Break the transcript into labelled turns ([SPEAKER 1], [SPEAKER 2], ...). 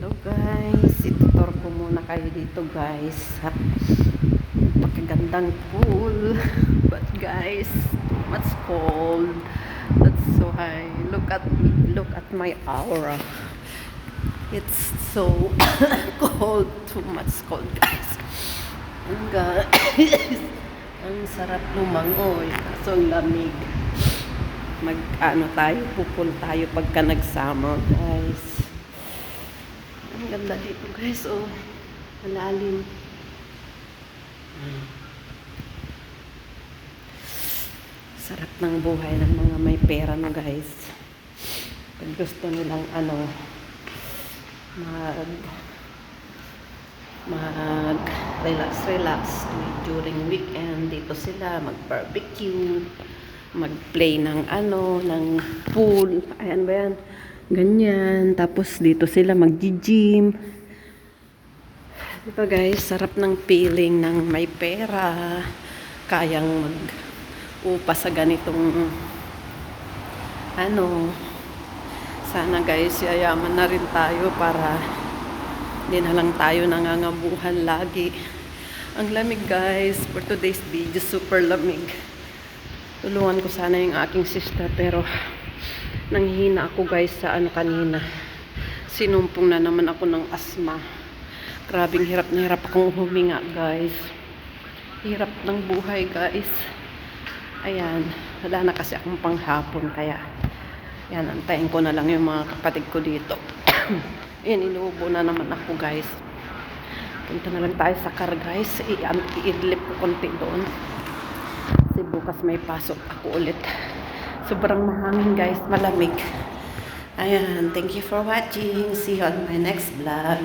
[SPEAKER 1] Hello guys, itutur ko muna kayo dito guys sa pakagandang pool. But guys, too much cold. That's so high. Look at me, look at my aura. It's so cold, too much cold guys. And guys, ang sarap lumangoy, kaso ang lamig. Tayo, pupul tayo pagka nagsama guys. Ang ganda dito guys, oh. Malalim. Sarap ng buhay ng mga may pera no guys. Pag gusto nilang mag relax during weekend, dito sila mag-barbecue, mag-play ng ng pool. Ayan ba yan? Ganyan. Tapos dito sila mag-gym. Diba guys, sarap ng feeling ng may pera. Kayang mag-upa sa ganitong sana guys, yayaman na rin tayo para hindi na lang tayo nangangabuhan lagi. Ang lamig guys, for today's video, super lamig. Tulungan ko sana yung aking sister pero nanghihina ako guys sa kanina. Sinumpong na naman ako ng asma. Grabing hirap na hirap akong huminga guys. Hirap ng buhay guys. Ayan, wala na kasi akong panghapon kaya yan, antayin ko na lang yung mga kapatid ko dito. Ayan, inuubo na naman ako guys. Punta na lang tayo sa car guys. I-idlip ko konti doon. Kasi bukas may pasok ako ulit. Sobrang mahangin guys, malamig. Ayan, thank you for watching. See you on my next vlog.